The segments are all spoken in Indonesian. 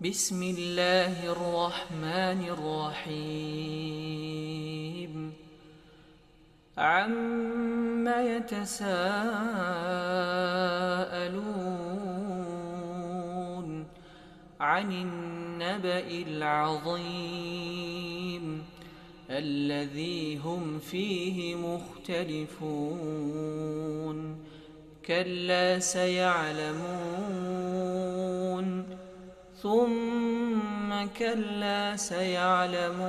بسم الله الرحمن الرحيم عم يتساءلون عن النبأ العظيم الذي هم فيه مختلفون كلا سيعلمون ثم كلا سيعلمون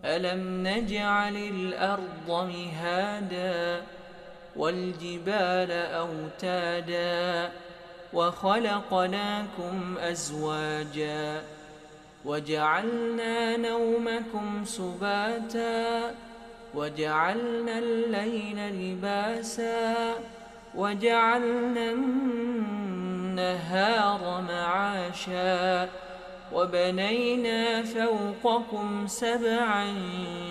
ألم نجعل الأرض مهادا والجبال أوتادا وخلقناكم أزواجا وجعلنا نومكم سباتا وجعلنا الليل لباسا وجعلنا النهار معاشا وبنينا فوقكم سبعا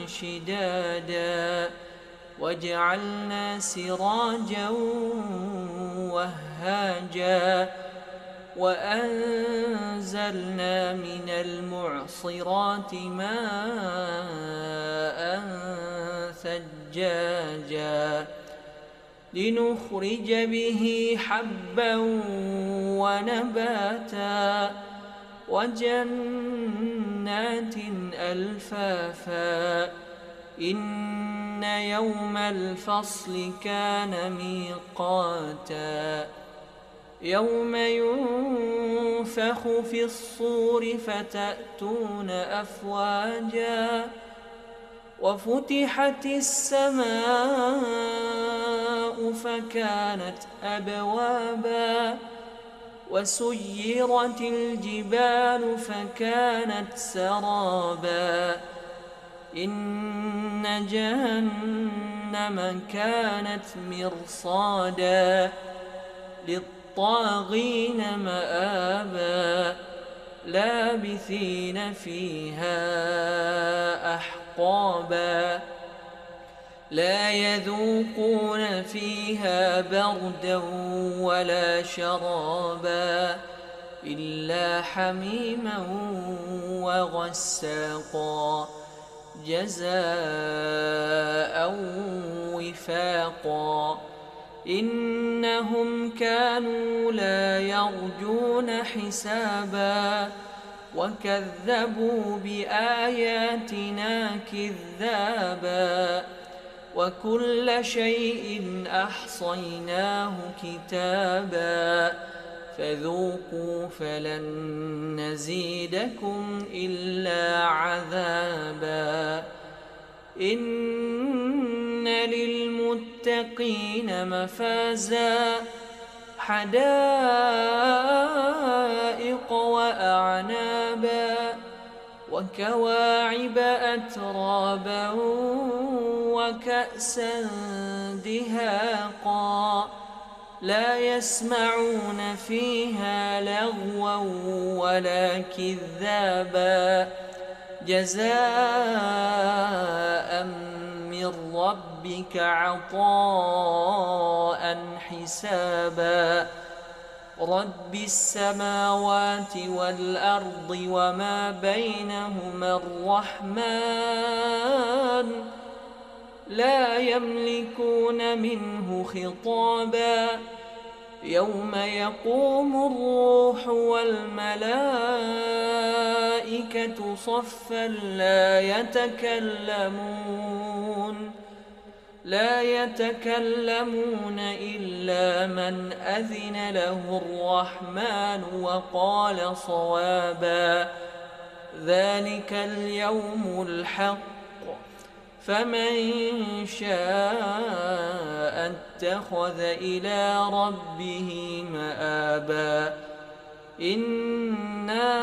شدادا وجعلنا سراجا وهاجا وأنزلنا من المعصرات ماء ثجاجا لنخرج به حبا ونباتا وجنات ألفافا إن يوم الفصل كان ميقاتا يوم ينفخ في الصور فتأتون أفواجا وفتحت السماء فكانت أبوابا وسيرت الجبال فكانت سرابا إن جهنم كانت مرصادا للطاغين مآبا لابثين فيها أحقابا لا يذوقون فيها بردا ولا شرابا إلا حميما وغساقا جزاء وفاقا إنهم كانوا لا يرجون حسابا وكذبوا بآياتنا كذابا وكل شيء أحصيناه كتابا فذوقوا فلن نزيدكم إلا عذابا إن للمتقين مفازا حدائق وأعنابا وكواعب أترابا وكأسا دهاقا لا يسمعون فيها لغوا ولا كذابا جزاء من ربك عطاء حسابا رب السماوات والأرض وما بينهما الرحمن لا يملكون منه خطابا يوم يقوم الروح والملائكة صفا لا يتكلمون إلا من أذن له الرحمن وقال صوابا ذلك اليوم الحق فمن شاء اتخذ إلى ربه مآبا إنا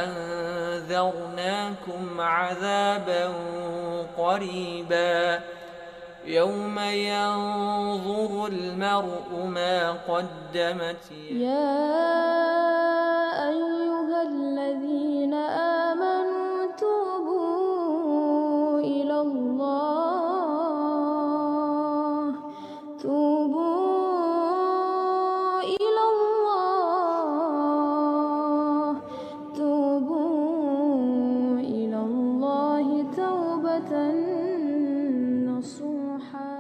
أنذرناكم عذابا قريبا يوم ينظر المرء ما قدمت يا أيها الذين آمنوا توبوا إلى الله توبوا إلى توبة نصوحا.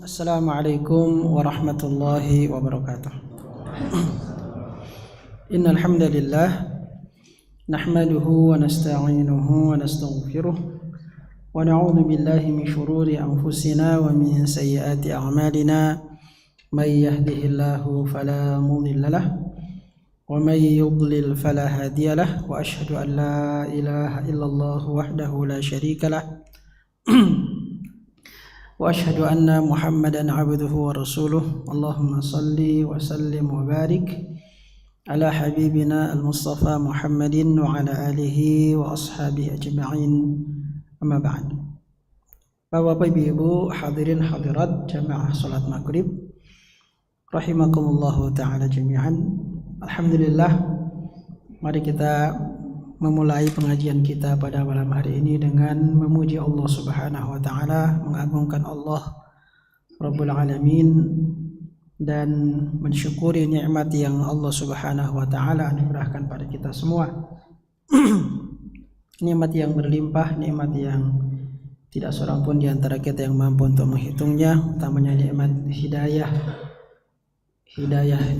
Assalamualaikum warahmatullahi wabarakatuh. Innal hamdalillah nahmaduhu wa nasta'inuhu wa nastaghfiruh wa na'udzu billahi min shururi anfusina wa min sayyiati a'malina may yahdihillahu fala mudilla lahu wa may yudlil fala hadiya lahu wa ashhadu an la ilaha illallah wahdahu la syarika lahu wa ashhadu anna Muhammadan abduhu wa rasuluh. Allahumma salli wa sallim wa barik ala habibina al-Mustafa Muhammadin wa ala alihi wa ashabihi ajma'in. Amma ba'd. Bapak Ibu hadirin hadirat jamaah salat maghrib rahimakumullahu ta'ala jami'an. Alhamdulillah, mari kita memulai pengajian kita pada malam hari ini dengan memuji Allah Subhanahu wa taala, mengagungkan Allah Rabbul Alamin dan mensyukuri nikmat yang Allah Subhanahu wa taala anugerahkan pada kita semua. Nikmat yang berlimpah, nikmat yang tidak seorang pun di antara kita yang mampu untuk menghitungnya, utamanya nikmat hidayah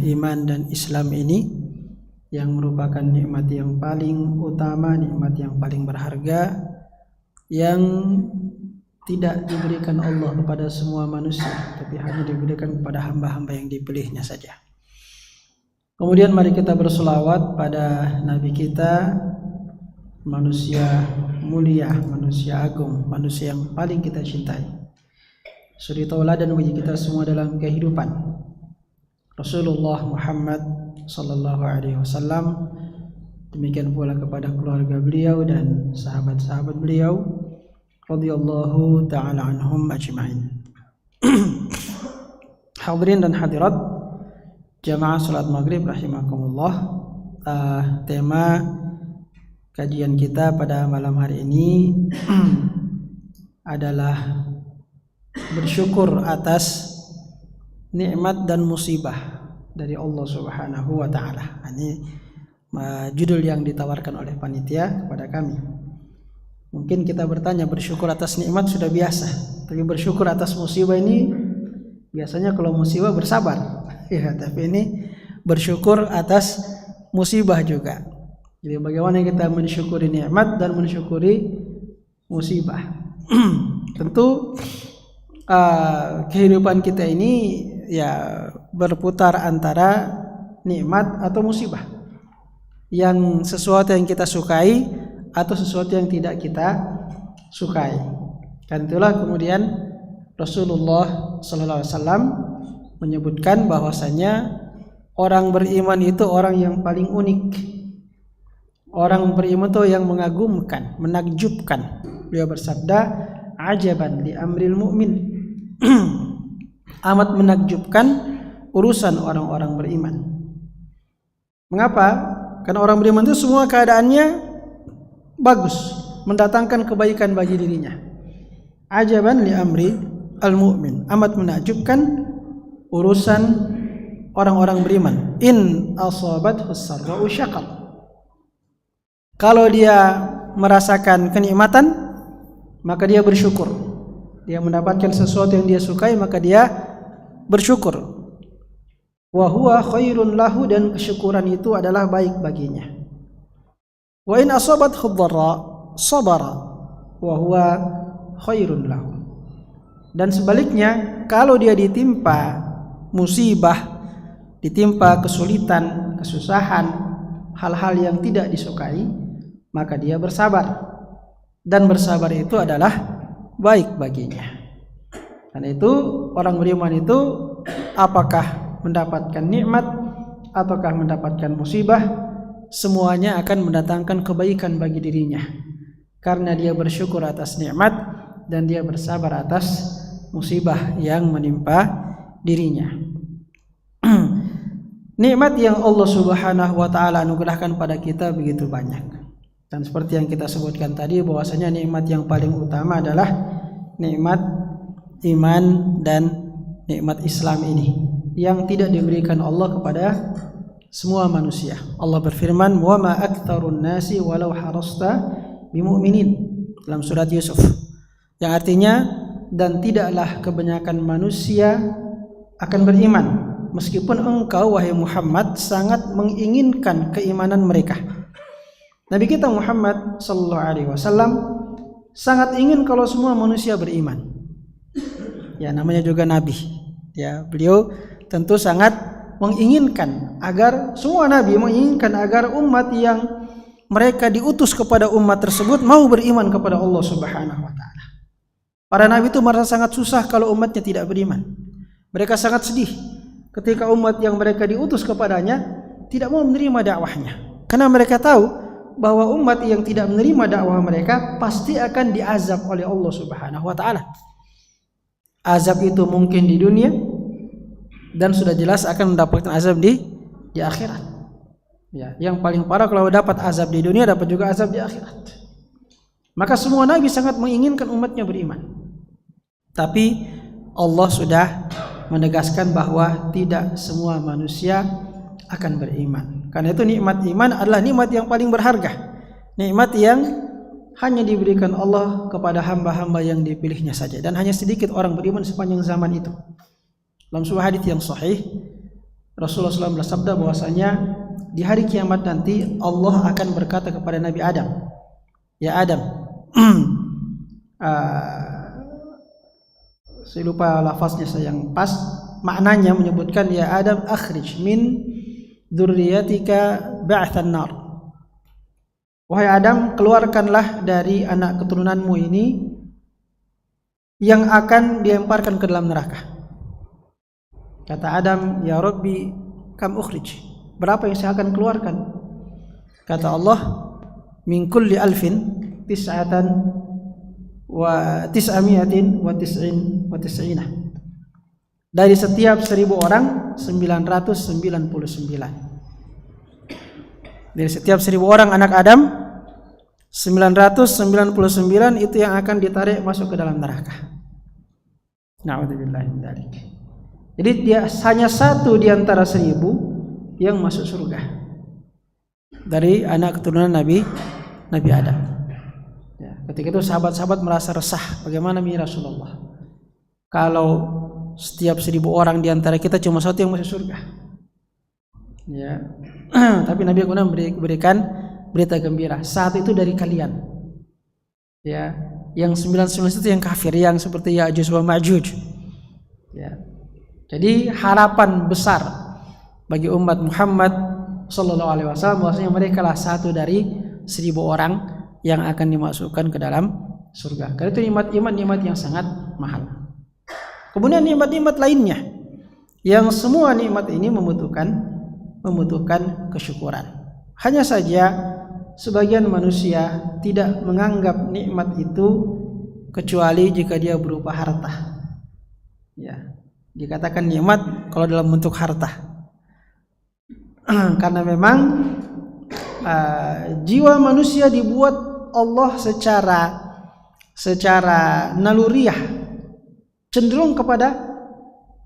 iman dan Islam ini, yang merupakan nikmat yang paling utama, nikmat yang paling berharga, yang tidak diberikan Allah kepada semua manusia, tapi hanya diberikan kepada hamba-hamba yang dipilihnya saja. Kemudian mari kita berselawat pada Nabi kita, manusia mulia, manusia agung, manusia yang paling kita cintai, suri tauladan bagi kita semua dalam kehidupan, Rasulullah Muhammad sallallahu alaihi wasallam. Demikian pula kepada keluarga beliau dan sahabat-sahabat beliau radhiyallahu taala anhum ajma'in. Hadirin dan hadirat jamaah salat maghrib rahimakumullah. Tema kajian kita pada malam hari ini adalah bersyukur atas nikmat dan musibah dari Allah Subhanahu wa taala. Ini judul yang ditawarkan oleh panitia kepada kami. Mungkin kita bertanya, bersyukur atas nikmat sudah biasa, tapi bersyukur atas musibah ini biasanya kalau musibah bersabar. Ya, tapi ini bersyukur atas musibah juga. Jadi bagaimana kita mensyukuri nikmat dan mensyukuri musibah. Tentu kehidupan kita ini ya berputar antara nikmat atau musibah, yang sesuatu yang kita sukai atau sesuatu yang tidak kita sukai. Karena itulah kemudian Rasulullah SAW menyebutkan bahwasanya orang beriman itu orang yang paling unik. Orang beriman itu yang mengagumkan, menakjubkan. Beliau bersabda, "Ajaban li amril mu'min." Amat menakjubkan urusan orang-orang beriman. Mengapa? Karena orang beriman itu semua keadaannya bagus, mendatangkan kebaikan bagi dirinya. Ajaban li amri al-mu'min, amat menakjubkan urusan orang-orang beriman. In asabathu sarra'u syakar. Kalau dia merasakan kenikmatan, maka dia bersyukur. Dia mendapatkan sesuatu yang dia sukai, maka dia bersyukur. Wa huwa khairun lahu, dan kesyukuran itu adalah baik baginya. Wa in asabathu dharra sabara wa huwa khairun lahu. Dan sebaliknya, kalau dia ditimpa musibah, ditimpa kesulitan, kesusahan, hal-hal yang tidak disukai, maka dia bersabar. Dan bersabar itu adalah baik baginya. Karena itu orang beriman itu apakah mendapatkan nikmat ataukah mendapatkan musibah, semuanya akan mendatangkan kebaikan bagi dirinya. Karena dia bersyukur atas nikmat dan dia bersabar atas musibah yang menimpa dirinya. Nikmat yang Allah Subhanahu wa taala anugerahkan pada kita begitu banyak. Dan seperti yang kita sebutkan tadi, bahwasanya nikmat yang paling utama adalah nikmat iman dan nikmat Islam ini yang tidak diberikan Allah kepada semua manusia. Allah berfirman, "Wa ma aktsarun nasi walau harasta bimu'minin," dalam surat Yusuf. Yang artinya, dan tidaklah kebanyakan manusia akan beriman meskipun engkau wahai Muhammad sangat menginginkan keimanan mereka. Nabi kita Muhammad sallallahu alaihi wasallam sangat ingin kalau semua manusia beriman. Ya, namanya juga nabi. Ya, beliau tentu sangat menginginkan agar semua nabi menginginkan agar umat yang mereka diutus kepada umat tersebut mau beriman kepada Allah Subhanahu wa taala. Para nabi itu merasa sangat susah kalau umatnya tidak beriman. Mereka sangat sedih ketika umat yang mereka diutus kepadanya tidak mau menerima dakwahnya. Karena mereka tahu bahwa umat yang tidak menerima dakwah mereka pasti akan diazab oleh Allah Subhanahu wa taala. Azab itu mungkin di dunia dan sudah jelas akan mendapatkan azab di akhirat. Ya, yang paling parah kalau dapat azab di dunia, dapat juga azab di akhirat. Maka semua nabi sangat menginginkan umatnya beriman. Tapi Allah sudah menegaskan bahwa tidak semua manusia akan beriman. Karena itu nikmat iman adalah nikmat yang paling berharga. Nikmat yang hanya diberikan Allah kepada hamba-hamba yang dipilihnya saja, dan hanya sedikit orang beriman sepanjang zaman itu. Dalam sebuah hadis yang sahih, Rasulullah SAW bersabda bahwasanya di hari kiamat nanti Allah akan berkata kepada Nabi Adam, "Ya Adam," saya lupa lafaznya yang pas, maknanya menyebutkan, "Ya Adam, akhrij min dzurriyyatika ba'than nar." Wahai Adam, keluarkanlah dari anak keturunanmu ini yang akan dilemparkan ke dalam neraka. Kata Adam, "Ya Rabbi, kam ukhrij?" Berapa yang saya akan keluarkan? Kata Allah, "Min kulli alfin tis'atan wa tis'amiatin wa tis'ina." Dari setiap 1000 orang 999. Dari setiap 1000 orang anak Adam 999 itu yang akan ditarik masuk ke dalam neraka. Na'udzubillah min dzalik. Jadi dia hanya satu di antara 1000 yang masuk surga dari anak keturunan Nabi Adam. Ya, ketika itu sahabat-sahabat merasa resah, bagaimana ya Rasulullah, kalau setiap 1000 orang di antara kita cuma satu yang masuk surga. Ya. Tapi Nabi kemudian berikan berita gembira, saat itu dari kalian. Ya, yang 99 itu yang kafir, yang seperti Ya'juj wa Ma'juj. Ya. Jadi harapan besar bagi umat Muhammad sallallahu alaihi wasallam bahwasanya mereka lah satu dari 1000 orang yang akan dimasukkan ke dalam surga. Karena itu nikmat yang sangat mahal. Kemudian nikmat-nikmat lainnya yang semua nikmat ini membutuhkan kesyukuran. Hanya saja sebagian manusia tidak menganggap nikmat itu kecuali jika dia berupa harta. Ya, dikatakan nikmat kalau dalam bentuk harta. Karena memang jiwa manusia dibuat Allah secara naluriah cenderung kepada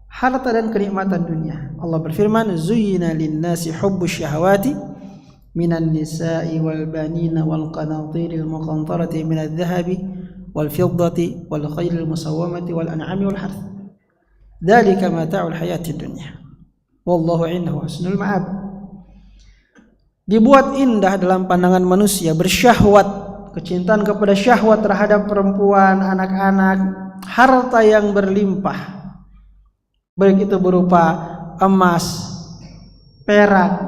harta dan kenikmatan dunia. Allah berfirman, "Zuyyina lin-nasi hubbus syahawati minan nisa'i wal banina wal qanatiril muqantarati minadh-dhahabi wal fiddati wal khaylil musawwamati wal an'ami wal harth. Dzalika mata'ul hayatid dunya. Wallahu 'indahu husnul ma'ab." Dibuat indah dalam pandangan manusia, bersyahwat, kecintaan kepada syahwat terhadap perempuan, anak-anak, harta yang berlimpah, baik itu berupa emas, perak,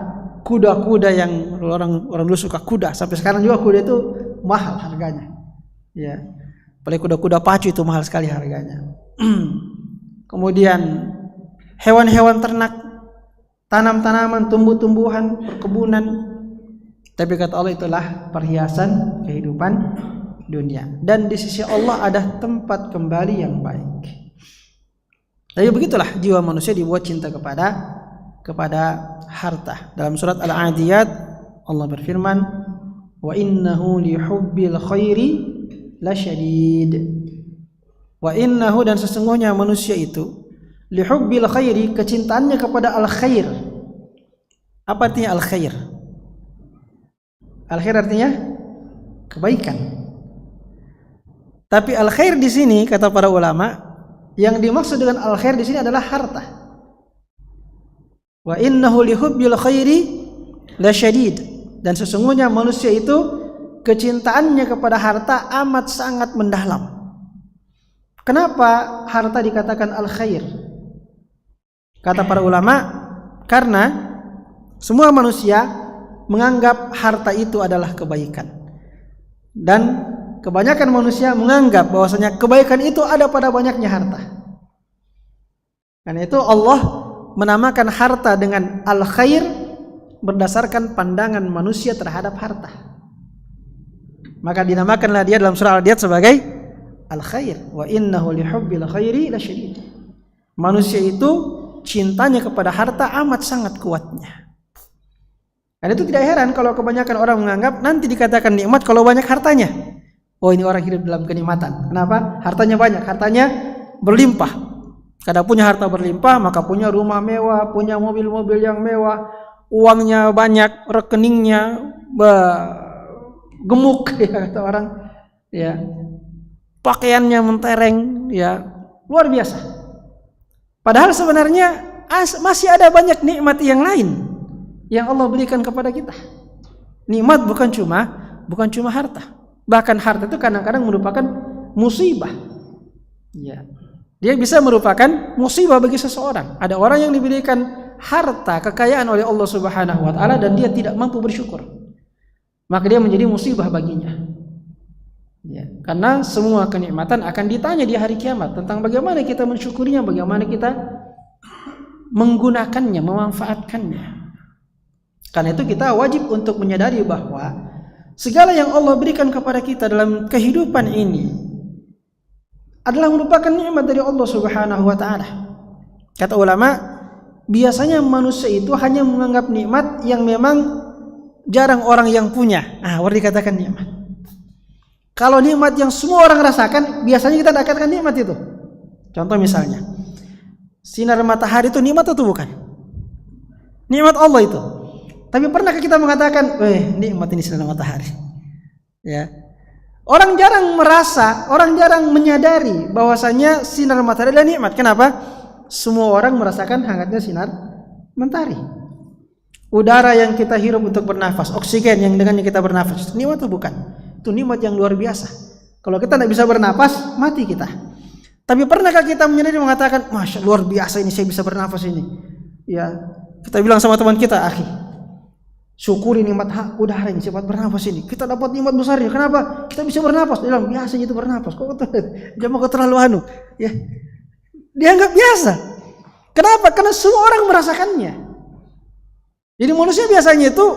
kuda-kuda yang orang dulu suka kuda, sampai sekarang juga kuda itu mahal harganya. Ya, apalagi kuda-kuda pacu itu mahal sekali harganya. Kemudian hewan-hewan ternak, tanam-tanaman, tumbuh-tumbuhan, perkebunan. Tapi kata Allah itulah perhiasan kehidupan dunia. Dan di sisi Allah ada tempat kembali yang baik. Tapi begitulah jiwa manusia dibuat cinta kepada harta. Dalam surat Al-Adiyat Allah berfirman, "Wa innahu lihubbil khairi lasyadid." Wa innahu, dan sesungguhnya manusia itu lihubbil khairi, kecintaannya kepada al-khair. Apa artinya al-khair? Al-khair artinya kebaikan. Tapi al-khair di sini kata para ulama, yang dimaksud dengan al-khair di sini adalah harta. Wa innahu lihubbil khairi lasyadid, dan sesungguhnya manusia itu kecintaannya kepada harta amat sangat mendalam. Kenapa harta dikatakan al-khair? Kata para ulama, karena semua manusia menganggap harta itu adalah kebaikan. Dan kebanyakan manusia menganggap bahwasanya kebaikan itu ada pada banyaknya harta. Karena itu Allah menamakan harta dengan al-khair berdasarkan pandangan manusia terhadap harta. Maka dinamakanlah dia dalam surah Al-Adiyat sebagai al-khair. Wa innahu lihubbil khairi lasyadid. Manusia itu cintanya kepada harta amat sangat kuatnya. Dan itu tidak heran kalau kebanyakan orang menganggap nanti dikatakan nikmat kalau banyak hartanya. Oh, ini orang hidup dalam kenikmatan. Kenapa? Hartanya banyak, hartanya berlimpah. Karena punya harta berlimpah, maka punya rumah mewah, punya mobil-mobil yang mewah, uangnya banyak, rekeningnya gemuk, ya kata orang. Ya, pakaiannya mentereng, ya luar biasa. Padahal sebenarnya masih ada banyak nikmat yang lain yang Allah berikan kepada kita. Nikmat bukan cuma harta. Bahkan harta itu kadang-kadang merupakan musibah. Ya. Dia bisa merupakan musibah bagi seseorang. Ada orang yang diberikan harta, kekayaan oleh Allah Subhanahu wa taala dan dia tidak mampu bersyukur. Maka dia menjadi musibah baginya. Ya. Karena semua kenikmatan akan ditanya di hari kiamat tentang bagaimana kita mensyukurinya, bagaimana kita menggunakannya, memanfaatkannya. Karena itu kita wajib untuk menyadari bahwa segala yang Allah berikan kepada kita dalam kehidupan ini adalah merupakan nikmat dari Allah Subhanahu wa taala. Kata ulama, biasanya manusia itu hanya menganggap nikmat yang memang jarang orang yang punya. Baru dikatakan nikmat. Kalau nikmat yang semua orang rasakan, biasanya kita katakan nikmat itu. Contoh misalnya, sinar matahari itu nikmat atau bukan? Nikmat Allah itu. Tapi pernahkah kita mengatakan, nikmat ini sinar matahari? Ya. Orang jarang merasa, orang jarang menyadari bahwasanya sinar matahari adalah nikmat. Kenapa? Semua orang merasakan hangatnya sinar matahari. Udara yang kita hirup untuk bernafas, oksigen yang dengannya kita bernafas, nikmat atau bukan? Itu nikmat yang luar biasa. Kalau kita tidak bisa bernafas, mati kita. Tapi pernahkah kita menyadari mengatakan, Masya luar biasa ini saya bisa bernafas ini? Ya, Kita bilang sama teman kita, akhi, syukuri nikmat udara ini, sifat bernapas ini. Kita dapat nikmat besarnya. Kenapa? Kita bisa bernapas. Dia bilang, biasanya itu bernapas. Kok jangan terlalu anu. Ya. Dianggap biasa. Kenapa? Karena semua orang merasakannya. Jadi manusia biasanya itu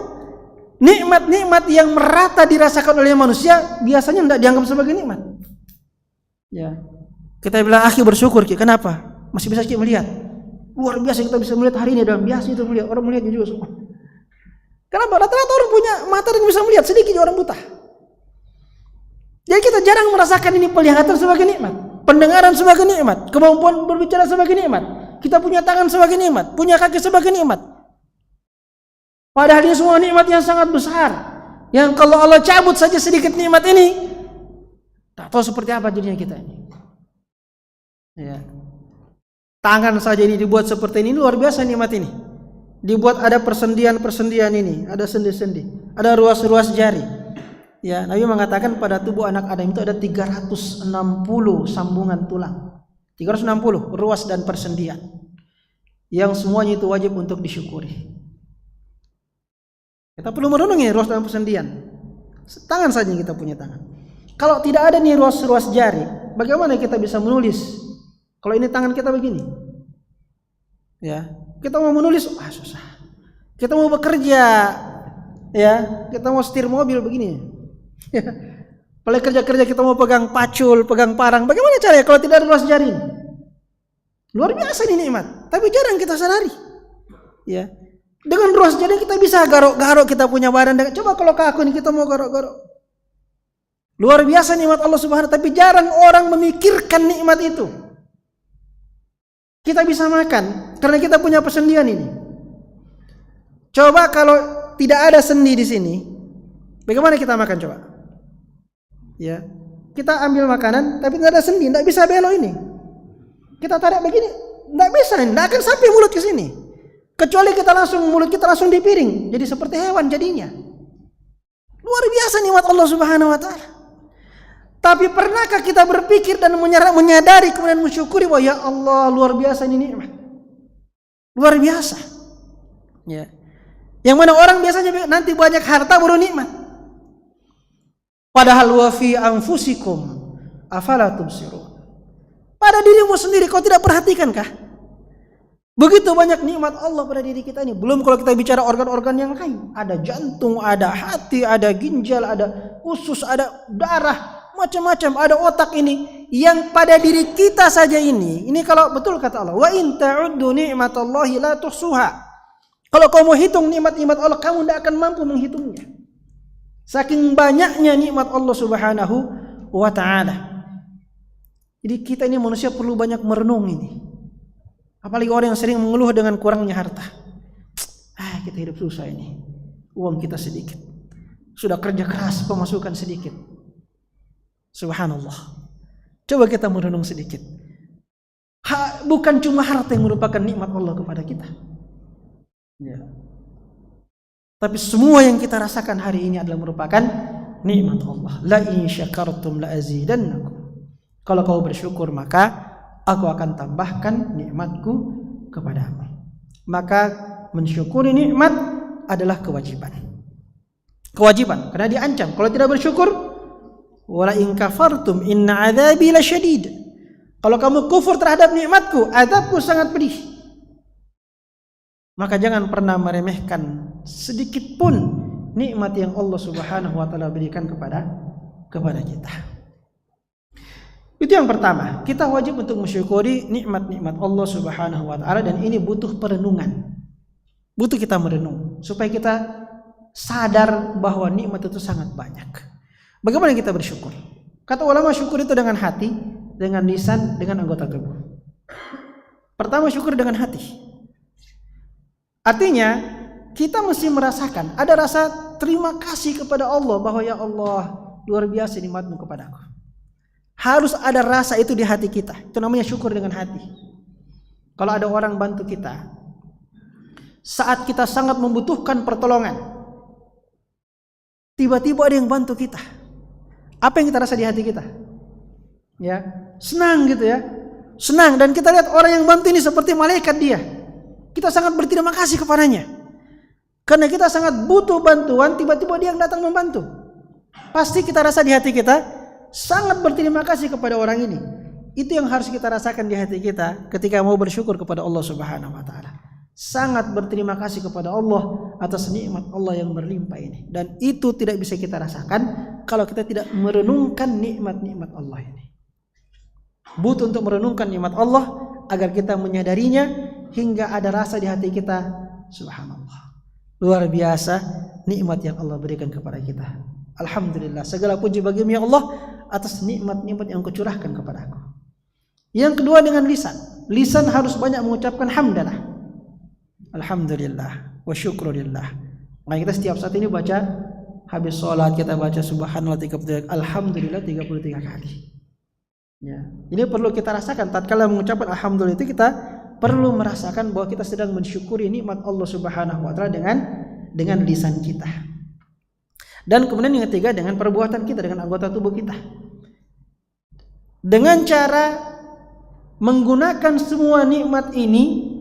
nikmat-nikmat yang merata dirasakan oleh manusia biasanya tidak dianggap sebagai nikmat. Ya. Kita bilang, akhi bersyukur, kenapa? Masih bisa kita melihat. Luar biasa kita bisa melihat hari ini, dan biasa itu melihat. Orang melihatnya juga semua. Kenapa? Rata-rata orang punya mata dan bisa melihat, sedikit orang buta. Jadi kita jarang merasakan ini penglihatan sebagai nikmat, pendengaran sebagai nikmat, kemampuan berbicara sebagai nikmat, kita punya tangan sebagai nikmat, punya kaki sebagai nikmat. Padahal ini semua nikmat yang sangat besar, yang kalau Allah cabut saja sedikit nikmat ini, tak tahu seperti apa jadinya kita ini. Ya. Tangan saja ini dibuat seperti ini, luar biasa nikmat ini. Dibuat ada persendian-persendian ini, ada sendi-sendi, ada ruas-ruas jari. Ya, Nabi mengatakan pada tubuh anak Adam itu ada 360 sambungan tulang. 360 ruas dan persendian. Yang semuanya itu wajib untuk disyukuri. Kita perlu merenungi ruas dan persendian. Tangan saja kita punya tangan. Kalau tidak ada nih ruas-ruas jari, bagaimana kita bisa menulis? Kalau ini tangan kita begini, ya, kita mau menulis, susah. Kita mau bekerja, ya, kita mau setir mobil begini. Ya. Apalagi kerja-kerja kita mau pegang pacul, pegang parang, bagaimana caranya kalau tidak ada ruas jari? Luar biasa ini nikmat, tapi jarang kita sadari. Ya, dengan ruas jari kita bisa garuk-garuk kita punya badan. Coba kalau kaku ini kita mau garuk-garuk. Luar biasa nikmat Allah Subhanahu, tapi jarang orang memikirkan nikmat itu. Kita bisa makan karena kita punya persendian ini. Coba kalau tidak ada sendi di sini, bagaimana kita makan coba? Ya, kita ambil makanan tapi tidak ada sendi, tidak bisa belok ini. Kita tarik begini, tidak bisa, tidak akan sampai mulut ke sini. Kecuali mulut kita langsung di piring, jadi seperti hewan jadinya. Luar biasa nikmat Allah Subhanahu wa taala. Tapi pernahkah kita berpikir dan menyadari kemudian mensyukuri bahwa ya Allah luar biasa ini nikmat. Luar biasa. Ya. Yang mana orang biasanya nanti banyak harta baru nikmat. Padahal wa fi anfusikum afala tubsirun. Pada dirimu sendiri kau tidak perhatikankah? Begitu banyak nikmat Allah pada diri kita ini. Belum kalau kita bicara organ-organ yang lain. Ada jantung, ada hati, ada ginjal, ada usus, ada darah. Macam-macam, ada otak ini yang pada diri kita saja ini kalau betul kata Allah, wa in ta'uddu ni'matallahi la tuhsuha. Kalau kamu hitung nikmat-nikmat Allah, kamu tidak akan mampu menghitungnya. Saking banyaknya nikmat Allah Subhanahu wa taala. Jadi kita ini manusia perlu banyak merenung ini. Apalagi orang yang sering mengeluh dengan kurangnya harta. Kita hidup susah ini. Uang kita sedikit. Sudah kerja keras, pemasukan sedikit. Subhanallah. Coba kita merenung sedikit. Bukan cuma harta yang merupakan nikmat Allah kepada kita. Ya. Tapi semua yang kita rasakan hari ini adalah merupakan nikmat Allah. La in syakartum la azidannakum. Kalau kau bersyukur maka aku akan tambahkan nikmatku kepadamu. Maka mensyukuri nikmat adalah kewajiban. Kewajiban karena diancam kalau tidak bersyukur. Wala in kafartum inna adzabi lasyadid. Kalau kamu kufur terhadap nikmatku, azabku sangat pedih. Maka jangan pernah meremehkan sedikit pun nikmat yang Allah Subhanahu wa taala berikan kepada kita. Itu yang pertama, kita wajib untuk mensyukuri nikmat-nikmat Allah Subhanahu wa taala, dan ini butuh perenungan. Butuh kita merenung supaya kita sadar bahwa nikmat itu sangat banyak. Bagaimana kita bersyukur? Kata ulama, syukur itu dengan hati, dengan lisan, dengan anggota tubuh. Pertama, syukur dengan hati. Artinya kita mesti merasakan ada rasa terima kasih kepada Allah bahwa ya Allah luar biasa nikmat-Mu kepadaku. Harus ada rasa itu di hati kita. Itu namanya syukur dengan hati. Kalau ada orang bantu kita saat kita sangat membutuhkan pertolongan, tiba-tiba ada yang bantu kita, apa yang kita rasa di hati kita? Ya, senang gitu ya. Senang, dan kita lihat orang yang bantu ini seperti malaikat dia. kita sangat berterima kasih kepadanya. Karena kita sangat butuh bantuan, tiba-tiba dia yang datang membantu. Pasti kita rasa di hati kita sangat berterima kasih kepada orang ini. Itu yang harus kita rasakan di hati kita ketika mau bersyukur kepada Allah Subhanahu wa taala. Sangat berterima kasih kepada Allah atas nikmat Allah yang berlimpah ini. Dan itu tidak bisa kita rasakan kalau kita tidak merenungkan nikmat-nikmat Allah ini. Butuh untuk merenungkan nikmat Allah agar kita menyadarinya hingga ada rasa di hati kita, subhanallah. Luar biasa nikmat yang Allah berikan kepada kita. Alhamdulillah, segala puji bagimu ya Allah atas nikmat-nikmat yang Kau curahkan kepada aku. Yang kedua dengan lisan. Lisan harus banyak mengucapkan hamdalah. Alhamdulillah wa syukrulillah. Maka kita setiap saat ini baca habis sholat kita baca subhanallah 33 alhamdulillah 33 kali. Ya. Ini perlu kita rasakan tatkala mengucapkan alhamdulillah itu kita perlu merasakan bahwa kita sedang mensyukuri nikmat Allah Subhanahu wa taala dengan lisan kita. Dan kemudian yang ketiga dengan perbuatan kita, dengan anggota tubuh kita. Dengan cara menggunakan semua nikmat ini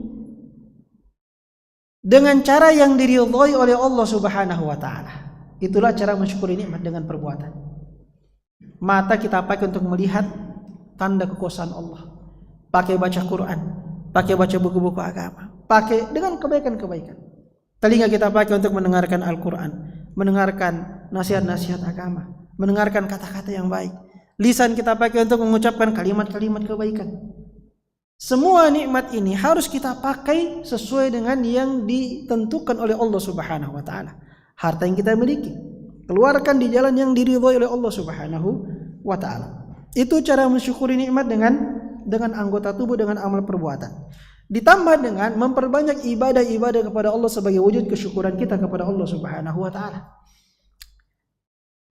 dengan cara yang diridhai oleh Allah Subhanahu wa taala. Itulah cara mensyukuri nikmat dengan perbuatan. Mata kita pakai untuk melihat tanda kekuasaan Allah. Pakai baca Quran, pakai baca buku-buku agama, pakai dengan kebaikan-kebaikan. Telinga kita pakai untuk mendengarkan Al-Quran, mendengarkan nasihat-nasihat agama, mendengarkan kata-kata yang baik. Lisan kita pakai untuk mengucapkan kalimat-kalimat kebaikan. Semua nikmat ini harus kita pakai sesuai dengan yang ditentukan oleh Allah Subhanahu wa taala. Harta yang kita miliki, keluarkan di jalan yang diridhai oleh Allah Subhanahu wa taala. Itu cara mensyukuri nikmat dengan anggota tubuh, dengan amal perbuatan. Ditambah dengan memperbanyak ibadah-ibadah kepada Allah sebagai wujud kesyukuran kita kepada Allah Subhanahu wa taala.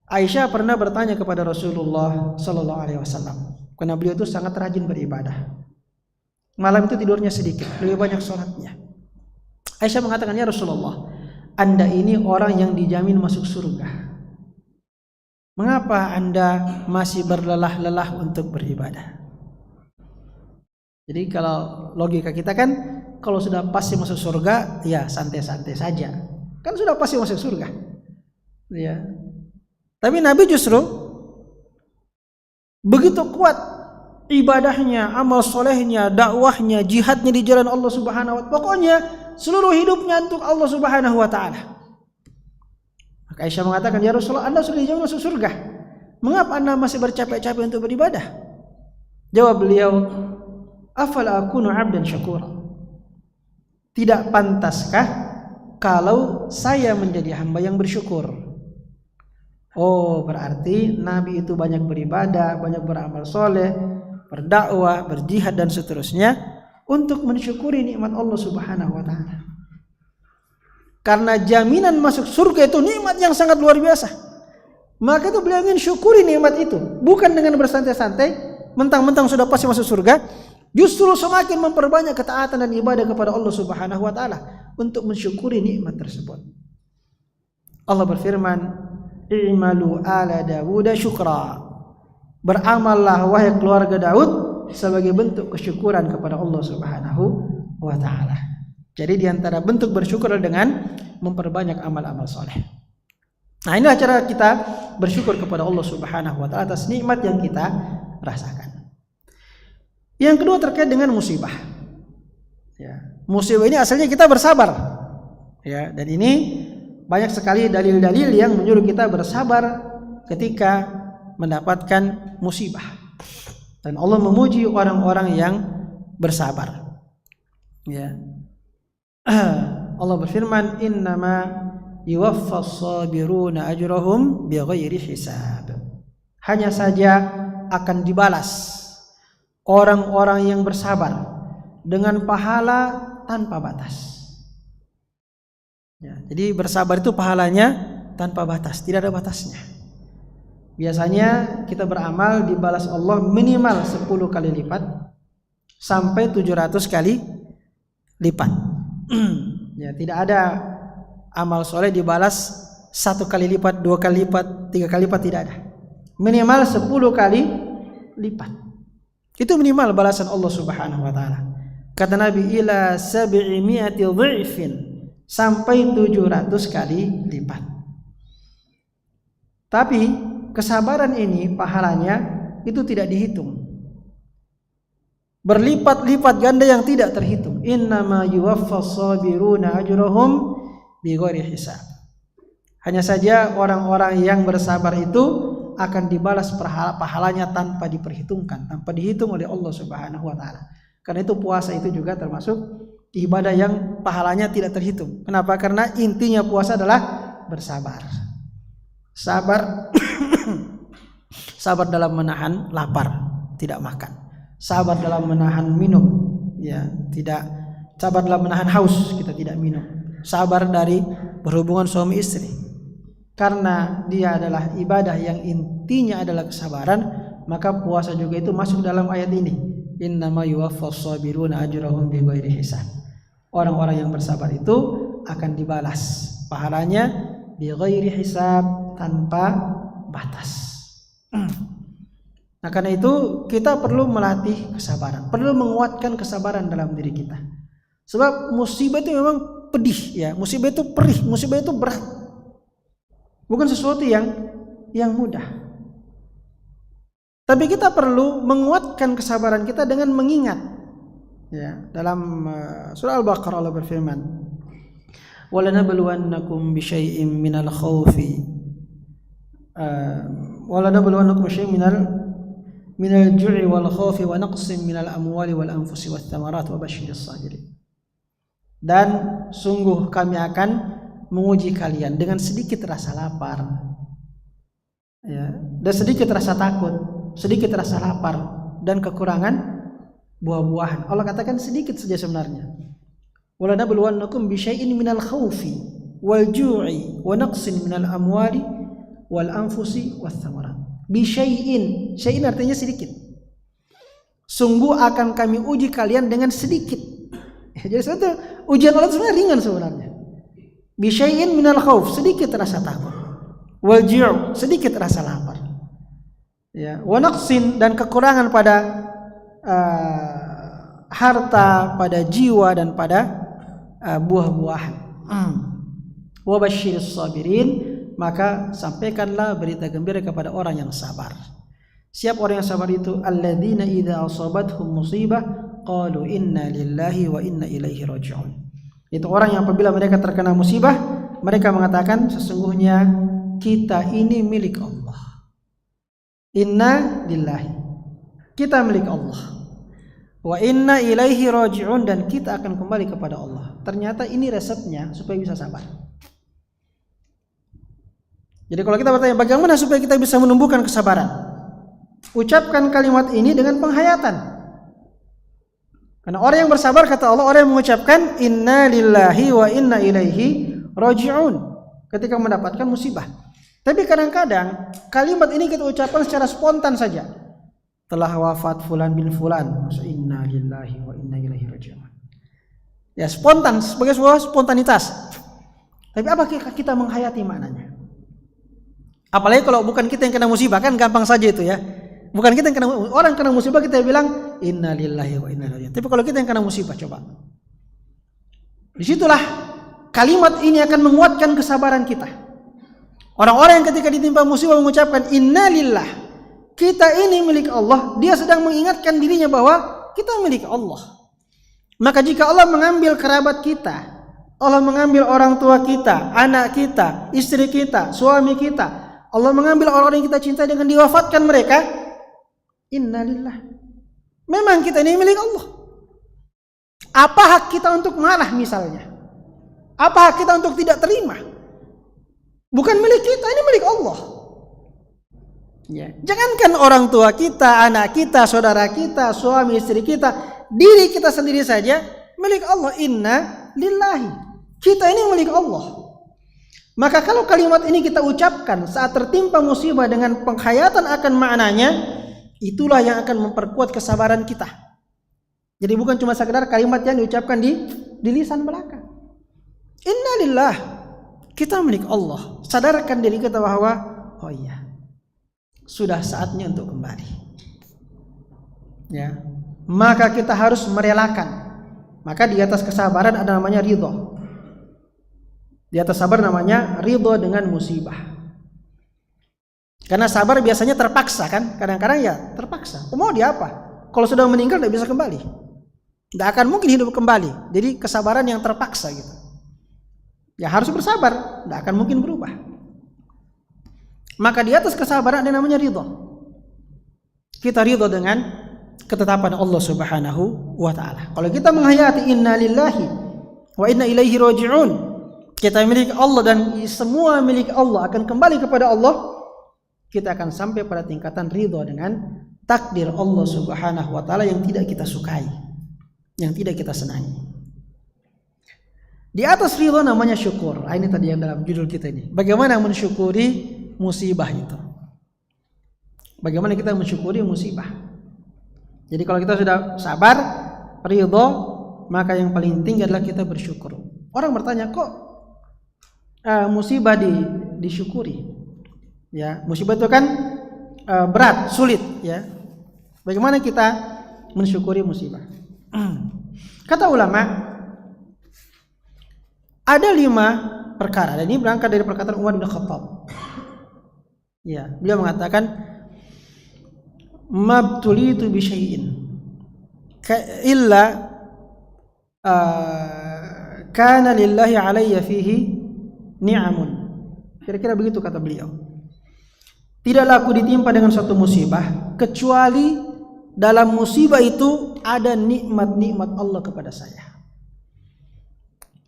Aisyah pernah bertanya kepada Rasulullah sallallahu alaihi wasallam, karena beliau itu sangat rajin beribadah. Malam itu tidurnya sedikit, lebih banyak sholatnya. Aisyah mengatakan, "Ya Rasulullah, Anda ini orang yang dijamin masuk surga. Mengapa Anda masih berlelah-lelah untuk beribadah?" Jadi kalau logika kita kan, kalau sudah pasti masuk surga, ya santai-santai saja. Kan sudah pasti masuk surga. Ya. Tapi Nabi justru begitu kuat ibadahnya, amal solehnya, dakwahnya, jihadnya di jalan Allah Subhanahu wa taala. Pokoknya seluruh hidupnya untuk Allah Subhanahu wa taala. Maka Aisyah mengatakan, "Ya Rasulullah, Anda sudah dijamin masuk surga. Mengapa Anda masih bercapek-capek untuk beribadah?" Jawab beliau, "Afala akunu 'abdan syakura?" Tidak pantaskah kalau saya menjadi hamba yang bersyukur? Oh, berarti Nabi itu banyak beribadah, banyak beramal soleh, berdakwah, berjihad dan seterusnya untuk mensyukuri nikmat Allah Subhanahu wa taala. Karena jaminan masuk surga itu nikmat yang sangat luar biasa. Maka itu beliau ingin syukuri nikmat itu, bukan dengan bersantai-santai, mentang-mentang sudah pasti masuk surga, justru semakin memperbanyak ketaatan dan ibadah kepada Allah Subhanahu wa taala untuk mensyukuri nikmat tersebut. Allah berfirman, "I'malu ala Dawud syukra." Beramallah wahai keluarga Daud sebagai bentuk kesyukuran kepada Allah Subhanahu wa taala. Jadi di antara bentuk bersyukur dengan memperbanyak amal-amal soleh. Nah, inilah cara kita bersyukur kepada Allah Subhanahu wa taala atas nikmat yang kita rasakan. Yang kedua terkait dengan musibah. Ya, musibah ini asalnya kita bersabar. Ya, dan ini banyak sekali dalil-dalil yang menyuruh kita bersabar ketika mendapatkan musibah. Dan Allah memuji orang-orang yang bersabar. Ya. Allah berfirman, "Innama yuwaffas sabiruna ajrahum bighairi hisab." Hanya saja akan dibalas orang-orang yang bersabar dengan pahala tanpa batas. Ya, jadi bersabar itu pahalanya tanpa batas, tidak ada batasnya. Biasanya kita beramal dibalas Allah minimal 10 kali lipat sampai 700 kali lipat. Ya, tidak ada amal soleh dibalas 1 kali lipat, 2 kali lipat, 3 kali lipat, tidak ada. Minimal 10 kali lipat. Itu minimal balasan Allah Subhanahu wa taala. Kata Nabi, ila 700 dhifin, sampai 700 kali lipat. Tapi kesabaran ini pahalanya itu tidak dihitung, berlipat-lipat ganda yang tidak terhitung. Innama yuwaffas sabiruna ajrahum bighairi hisab. Hanya saja orang-orang yang bersabar itu akan dibalas pahalanya tanpa diperhitungkan, tanpa dihitung oleh Allah Subhanahu wa taala. Karena itu puasa itu juga termasuk ibadah yang pahalanya tidak terhitung. Kenapa? Karena intinya puasa adalah bersabar. Sabar sabar dalam menahan lapar, tidak makan. Sabar dalam menahan minum, ya, tidak. Sabar dalam menahan haus, kita tidak minum. Sabar dari berhubungan suami istri. Karena dia adalah ibadah yang intinya adalah kesabaran, maka puasa juga itu masuk dalam ayat ini. Innama yuwaffas sabiruna ajrahum bighairi hisab. Orang-orang yang bersabar itu akan dibalas pahalanya bighairi hisab, tanpa batas. Nah, karena itu kita perlu melatih kesabaran, perlu menguatkan kesabaran dalam diri kita. Sebab musibah itu memang pedih, ya. Musibah itu perih, musibah itu berat. Bukan sesuatu yang mudah. Tapi kita perlu menguatkan kesabaran kita dengan mengingat, ya. Dalam surah Al-Baqarah Allah berfirman, "Walanabluwannakum bisyai'im minal khaufi walanabluwannakum bisyai'im minal ju'i wal khaufi wa naqsin minal amwali wal anfusi wath thamarat wa basyyiris sabirin." Dan sungguh kami akan menguji kalian dengan sedikit rasa lapar, ya, dan sedikit rasa takut, sedikit rasa lapar dan kekurangan buah-buahan. Allah katakan sedikit saja sebenarnya. Walanabluwannakum bisyai'in minal khaufi wal ju'i wa naqsin minal amwali wal anfusi wath thamarat. Bisyai'in, syai'in artinya sedikit. Sungguh akan kami uji kalian dengan sedikit. Jadi suatu ujian Allah sebenarnya ringan sebenarnya. Bisyai'in minal khauf, sedikit rasa takut. Wal ju', sedikit rasa lapar. Ya, wa naqsin, dan kekurangan pada harta, pada jiwa dan pada buah-buahan. Wa basyiris sabirin, maka sampaikanlah berita gembira kepada orang yang sabar. Siapa orang yang sabar itu? Alladzina idza asabathum musibah qalu inna lillahi wa inna ilaihi raji'un. Itu orang yang apabila mereka terkena musibah, mereka mengatakan sesungguhnya kita ini milik Allah. Inna lillahi, kita milik Allah. Wa inna ilaihi raji'un, dan kita akan kembali kepada Allah. Ternyata ini resepnya supaya bisa sabar. Jadi kalau kita bertanya bagaimana supaya kita bisa menumbuhkan kesabaran, ucapkan kalimat ini dengan penghayatan. Karena orang yang bersabar, kata Allah, orang yang mengucapkan inna lillahi wa inna ilaihi raji'un ketika mendapatkan musibah. Tapi kadang-kadang kalimat ini kita ucapkan secara spontan saja. Telah wafat fulan bin fulan, maksud inna lillahi wa inna ilaihi raji'un. Ya, spontan, sebagai sebuah spontanitas. Tapi apa kita menghayati maknanya? Apalagi kalau bukan kita yang kena musibah, kan gampang saja itu, ya. Bukan kita yang kena, orang kena musibah kita bilang inna lillahi wa inna ilaihi raji'un. Tapi kalau kita yang kena musibah, coba. Disitulah kalimat ini akan menguatkan kesabaran kita. Orang-orang yang ketika ditimpa musibah mengucapkan inna lillah, kita ini milik Allah, dia sedang mengingatkan dirinya bahwa kita milik Allah. Maka jika Allah mengambil kerabat kita, Allah mengambil orang tua kita, anak kita, istri kita, suami kita, Allah mengambil orang-orang yang kita cintai dengan diwafatkan mereka, innalillah. Memang kita ini milik Allah. Apa hak kita untuk marah misalnya? Apa hak kita untuk tidak terima? Bukan milik kita, ini milik Allah. Ya. Jangankan orang tua kita, anak kita, saudara kita, suami istri kita, diri kita sendiri saja milik Allah. Inna lillahi. Kita ini milik Allah. Maka kalau kalimat ini kita ucapkan saat tertimpa musibah dengan penghayatan akan maknanya, itulah yang akan memperkuat kesabaran kita. Jadi bukan cuma sekedar kalimat yang diucapkan di lisan belaka. Innalillah, kita milik Allah. Sadarkan diri kita bahwa oh iya, sudah saatnya untuk kembali. Ya, maka kita harus merelakan Maka di atas kesabaran ada namanya ridho. Di atas sabar namanya ridho dengan musibah. Karena sabar biasanya terpaksa kan, kadang-kadang ya terpaksa. Mau dia apa? Kalau sudah meninggal tidak bisa kembali, tidak akan mungkin hidup kembali. Jadi kesabaran yang terpaksa gitu. Ya harus bersabar, tidak akan mungkin berubah. Maka di atas kesabaran ada namanya ridho. Kita ridho dengan ketetapan Allah Subhanahu wa ta'ala. Kalau kita menghayati inna lillahi wa inna ilaihi raji'un, kita milik Allah dan semua milik Allah akan kembali kepada Allah, kita akan sampai pada tingkatan ridho dengan takdir Allah Subhanahu wa ta'ala yang tidak kita sukai, yang tidak kita senangi. Di atas ridho namanya syukur. Ini tadi yang dalam judul kita ini. Bagaimana mensyukuri musibah itu? Bagaimana kita mensyukuri musibah? Jadi kalau kita sudah sabar, ridho, maka yang paling tinggi adalah kita bersyukur. Orang bertanya, kok musibah disyukuri? Ya, musibah itu kan berat, sulit. Ya, bagaimana kita mensyukuri musibah? Kata ulama, ada 5 perkara. Dan ini berangkat dari perkataan Umar bin Khattab. Ya, beliau mengatakan, mabtulitu bi syai'in illa kana lillahi alayya fihi ni'amun. Kira-kira begitu kata beliau. Tidaklah aku ditimpa dengan suatu musibah kecuali dalam musibah itu ada nikmat-nikmat Allah kepada saya.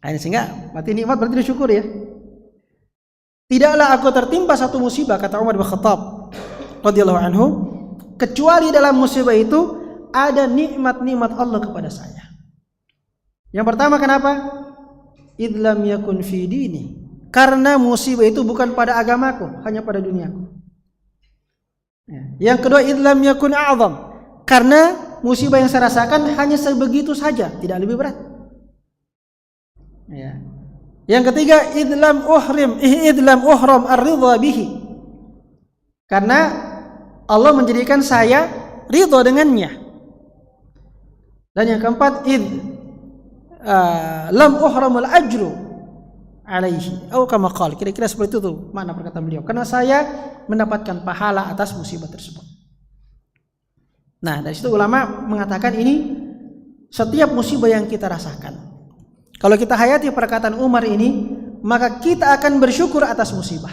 Ini sehingga berarti nikmat berarti disyukur ya. Tidaklah aku tertimpa satu musibah, kata Umar bin Khattab radhiyallahu anhu, kecuali dalam musibah itu ada nikmat-nikmat Allah kepada saya. Yang pertama kenapa? Idlam yakun fi dini. Karena musibah itu bukan pada agamaku, hanya pada duniaku. Yang kedua, idlam yakun a'zam. Karena musibah yang saya rasakan hanya sebegitu saja, tidak lebih berat. Yang ketiga, idlam uhram ar-ridha bihi. Karena Allah menjadikan saya ridha dengannya. Dan yang keempat, lam uhramul ajru alaihi atau kama qala, kira-kira seperti itu tuh makna perkataan beliau, karena saya mendapatkan pahala atas musibah tersebut. Nah, dari situ ulama mengatakan ini setiap musibah yang kita rasakan, kalau kita hayati perkataan Umar ini, maka kita akan bersyukur atas musibah.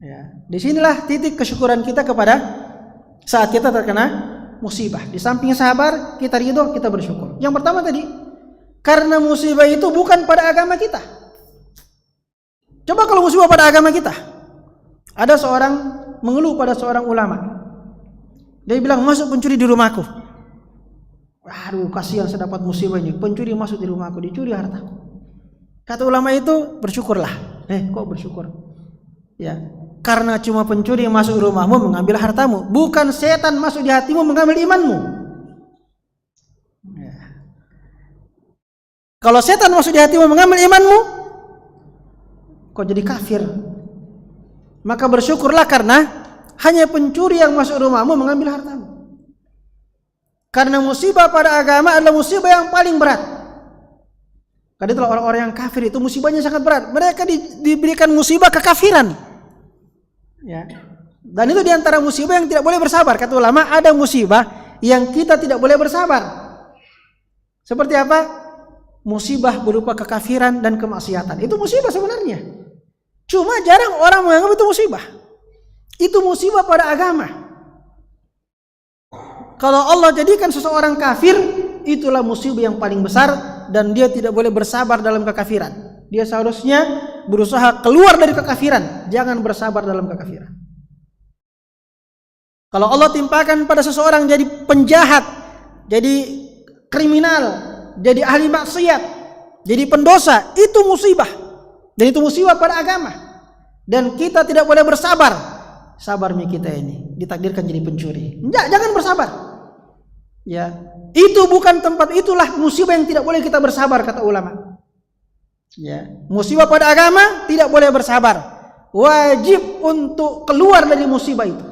Ya, disinilah titik kesyukuran kita kepada saat kita terkena musibah. Di samping sabar, kita ridho, kita bersyukur. Yang pertama tadi, karena musibah itu bukan pada agama kita. Coba kalau musibah pada agama kita. Ada seorang mengeluh pada seorang ulama. Dia bilang, masuk pencuri di rumahku. Aduh, kasihan saya dapat musibah ini. Pencuri masuk di rumahku, dicuri hartaku. Kata ulama itu, bersyukurlah. Kok bersyukur? Ya, karena cuma pencuri yang masuk rumahmu mengambil hartamu, bukan setan masuk di hatimu mengambil imanmu. Kalau setan masuk di hatimu mengambil imanmu, kau jadi kafir. Maka bersyukurlah karena hanya pencuri yang masuk rumahmu mengambil hartamu. Karena musibah pada agama adalah musibah yang paling berat. Karena itulah orang-orang yang kafir itu musibahnya sangat berat. Mereka diberikan musibah kekafiran. Ya. Dan itu diantara musibah yang tidak boleh bersabar. Kata ulama, ada musibah yang kita tidak boleh bersabar. Seperti apa? Musibah berupa kekafiran dan kemaksiatan. Itu musibah sebenarnya. Cuma jarang orang menganggap itu musibah. Itu musibah pada agama. Kalau Allah jadikan seseorang kafir, itulah musibah yang paling besar dan dia tidak boleh bersabar dalam kekafiran. Dia seharusnya berusaha keluar dari kekafiran, jangan bersabar dalam kekafiran. Kalau Allah timpakan pada seseorang jadi penjahat, jadi kriminal, jadi ahli maksiat, jadi pendosa, itu musibah. Dan itu musibah pada agama. Dan kita tidak boleh bersabar. Sabar kita ini ditakdirkan jadi pencuri. Jangan bersabar. Ya, itu bukan tempat, itulah musibah yang tidak boleh kita bersabar, kata ulama. Ya, musibah pada agama tidak boleh bersabar. Wajib untuk keluar dari musibah itu.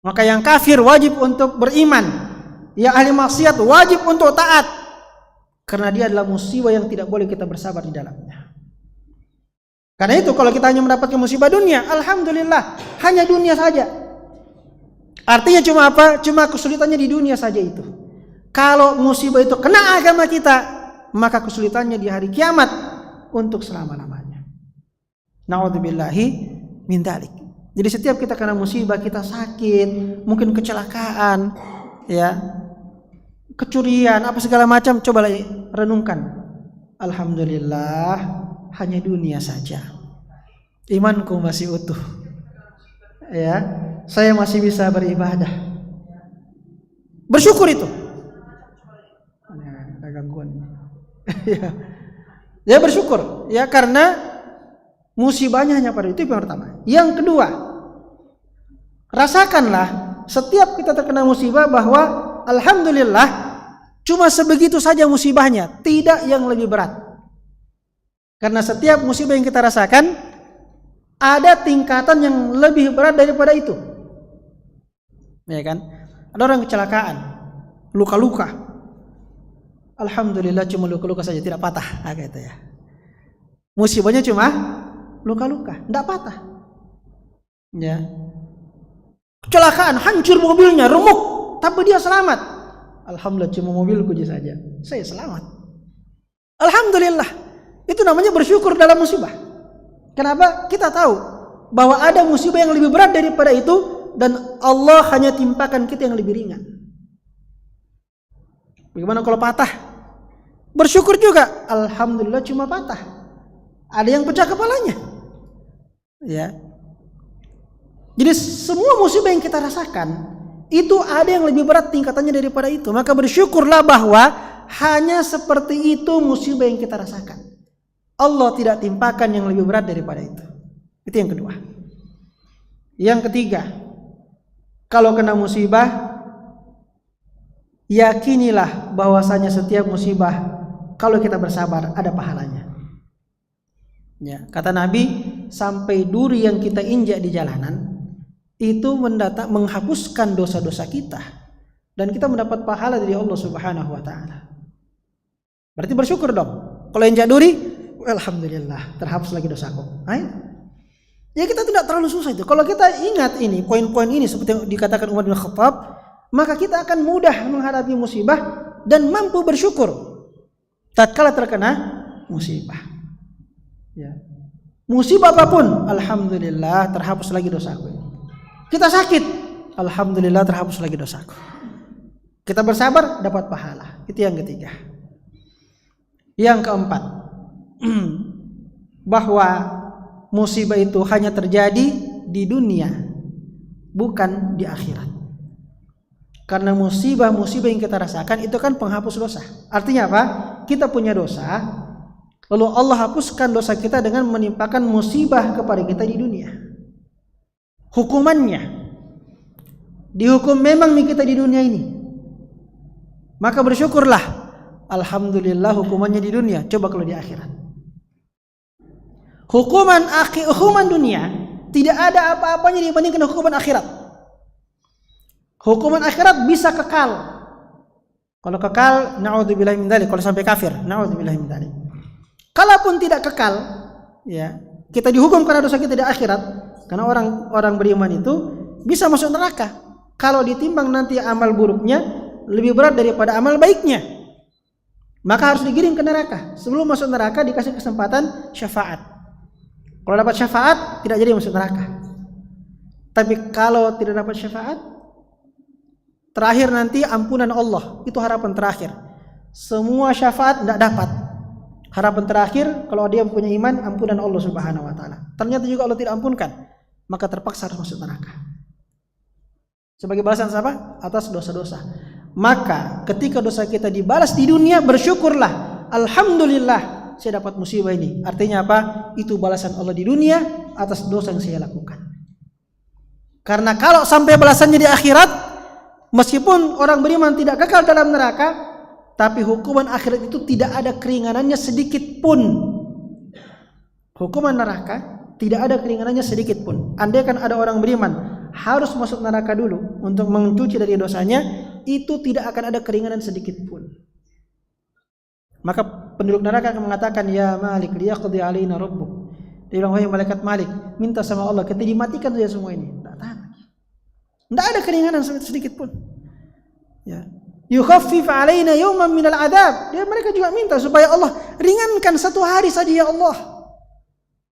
Maka yang kafir wajib untuk beriman. yang ahli maksiat wajib untuk taat, karena dia adalah musibah yang tidak boleh kita bersabar di dalamnya. Karena itu kalau kita hanya mendapatkan musibah dunia, alhamdulillah, hanya dunia saja. Artinya cuma apa? Cuma kesulitannya di dunia saja itu. Kalau musibah itu kena agama kita, maka kesulitannya di hari kiamat untuk selama-lamanya. Na'udzubillahi min dzalik. Jadi setiap kita kena musibah, kita sakit, mungkin kecelakaan, ya, kecurian, apa segala macam, cobalah renungkan. Alhamdulillah, hanya dunia saja. Imanku masih utuh. Ya, saya masih bisa beribadah. Bersyukur itu. Ada gangguan. Ya bersyukur, ya, karena musibahnya hanya pada itu yang pertama. Yang kedua, rasakanlah setiap kita terkena musibah bahwa alhamdulillah cuma sebegitu saja musibahnya, tidak yang lebih berat. Karena setiap musibah yang kita rasakan ada tingkatan yang lebih berat daripada itu. Ya kan? Ada orang kecelakaan, luka-luka. Alhamdulillah cuma luka-luka saja, tidak patah, gitu ya. Musibahnya cuma luka-luka, tidak patah. Ya. Kecelakaan, hancur mobilnya, remuk, tapi dia selamat. Alhamdulillah cuma mobilku saja, saya selamat. Alhamdulillah. Itu namanya bersyukur dalam musibah. Kenapa? Kita tahu bahwa ada musibah yang lebih berat daripada itu, dan Allah hanya timpakan kita yang lebih ringan. Bagaimana kalau patah? Bersyukur juga. Alhamdulillah cuma patah. Ada yang pecah kepalanya. Ya. Jadi semua musibah yang kita rasakan itu ada yang lebih berat tingkatannya daripada itu. Maka bersyukurlah bahwa hanya seperti itu musibah yang kita rasakan. Allah tidak timpakan yang lebih berat daripada itu. Itu yang kedua. Yang ketiga, kalau kena musibah, yakinilah bahwasanya setiap musibah kalau kita bersabar ada pahalanya. Ya, kata Nabi, sampai duri yang kita injak di jalanan itu menghapuskan dosa-dosa kita, dan kita mendapat pahala dari Allah Subhanahu wa taala. Berarti bersyukur dong. Kalau injak duri, alhamdulillah, terhapus lagi dosaku. Ya, kita tidak terlalu susah itu. Kalau kita ingat ini, poin-poin ini seperti yang dikatakan Umar bin Khattab, maka kita akan mudah menghadapi musibah dan mampu bersyukur tatkala terkena musibah. Ya. Musibah apapun, alhamdulillah terhapus lagi dosaku. Kita sakit, alhamdulillah terhapus lagi dosaku. Kita bersabar, dapat pahala. Itu yang ketiga. Yang keempat, bahwa musibah itu hanya terjadi di dunia, bukan di akhirat. Karena musibah-musibah yang kita rasakan itu kan penghapus dosa. Artinya apa? Kita punya dosa, lalu Allah hapuskan dosa kita dengan menimpakan musibah kepada kita di dunia. Hukumannya dihukum memang kita di dunia ini, maka bersyukurlah, alhamdulillah hukumannya di dunia. Coba kalau di akhirat, hukuman dunia tidak ada apa-apanya dibandingkan hukuman akhirat. Hukuman akhirat bisa kekal. Kalau kekal, na'udzubillahi min dzalik. Kalau sampai kafir, na'udzubillahi min dzalik. Kalaupun tidak kekal, ya, kita dihukum karena dosa kita di akhirat. Karena orang beriman itu bisa masuk neraka kalau ditimbang nanti amal buruknya lebih berat daripada amal baiknya. Maka harus digiring ke neraka. Sebelum masuk neraka dikasih kesempatan syafaat. Kalau dapat syafaat tidak jadi masuk neraka. Tapi kalau tidak dapat syafaat, terakhir nanti ampunan Allah. Itu harapan terakhir. Semua syafaat tidak dapat. Harapan terakhir kalau dia punya iman, ampunan Allah Subhanahu wa taala. Ternyata juga Allah tidak ampunkan, maka terpaksa harus masuk neraka. Sebagai balasan apa? Atas dosa-dosa. Maka ketika dosa kita dibalas di dunia, bersyukurlah. Alhamdulillah saya dapat musibah ini. Artinya apa? Itu balasan Allah di dunia atas dosa yang saya lakukan. Karena kalau sampai balasannya di akhirat, meskipun orang beriman tidak kekal dalam neraka, tapi hukuman akhirat itu tidak ada keringanannya sedikit pun. Hukuman neraka tidak ada keringanannya sedikit pun. Andai kan ada orang beriman harus masuk neraka dulu untuk mencuci dari dosanya, itu tidak akan ada keringanan sedikit pun. Maka penduduk neraka akan mengatakan, ya Malik liyaqdi alaina rabbuk. Dia bilang, wahai malaikat Malik, minta sama Allah kita dimatikan saja semua ini. Tidak tahan lagi. Tidak ada keringanan sedikit pun. Ya. Yukhaffif alaina yawman minal adab. Dia mereka juga minta supaya Allah ringankan satu hari saja ya Allah.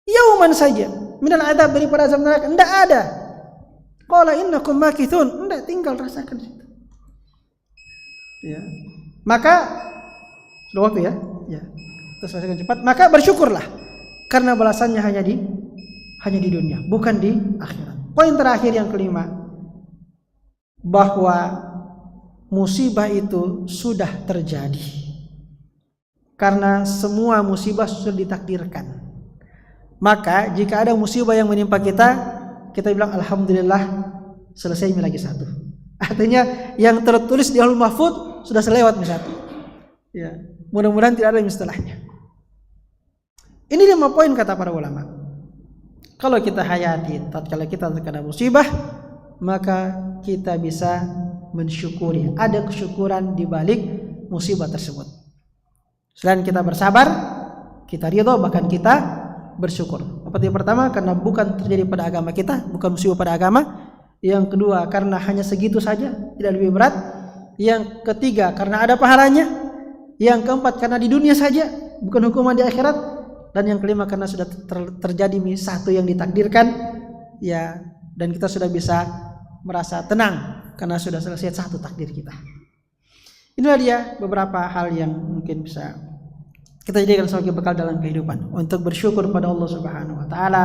Yauman saja minal adab daripada azab neraka. Tidak ada. Qala innakum makithun. Tidak, tinggal rasakan situ. Ya. Maka sudah waktu ya. Ya. Terus rasakan cepat. Maka bersyukurlah karena balasannya hanya di dunia, bukan di akhirat. Poin terakhir yang kelima, bahwa musibah itu sudah terjadi karena semua musibah sudah ditakdirkan. Maka jika ada musibah yang menimpa kita, kita bilang alhamdulillah, selesai ini lagi satu. Artinya yang tertulis di Lauhul Mahfuz sudah selewat satu. Ya, mudah-mudahan tidak ada yang setelahnya. Ini 5 poin kata para ulama. Kalau kita hayati tatkala kita terkena musibah, maka kita bisa mensyukuri, ada kesyukuran di balik musibah tersebut. Selain kita bersabar, kita ridho, bahkan kita bersyukur. Yang pertama, karena bukan terjadi pada agama kita, bukan musibah pada agama. Yang kedua, karena hanya segitu saja, tidak lebih berat. Yang ketiga, karena ada pahalanya. Yang keempat, karena di dunia saja, bukan hukuman di akhirat. Dan yang kelima, karena sudah terjadi satu yang ditakdirkan, ya, dan kita sudah bisa merasa tenang karena sudah selesai satu takdir kita. Inilah dia beberapa hal yang mungkin bisa kita jadikan sebagai bekal dalam kehidupan untuk bersyukur pada Allah Subhanahu wa taala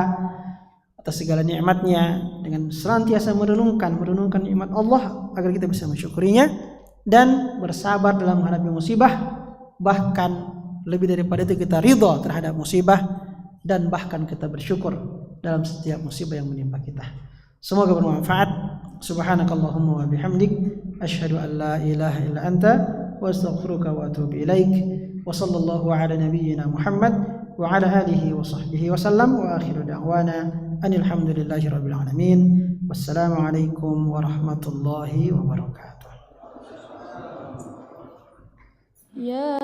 atas segala nikmatnya, dengan senantiasa merenungkan nikmat Allah agar kita bisa mensyukurinya dan bersabar dalam menghadapi musibah, bahkan lebih daripada itu kita ridha terhadap musibah dan bahkan kita bersyukur dalam setiap musibah yang menimpa kita. Semoga bermanfaat. Subhanakallahumma wa bihamdik asyhadu an la ilaha illa anta wa astaghfiruka wa atubu ilaik. Wa sallallahu ala nabiyyina Muhammad wa ala alihi wa sahbihi wa sallam wa akhiru da'wana anil hamdulillahi rabbil alamin. Wassalamu alaikum warahmatullahi wabarakatuh. Ya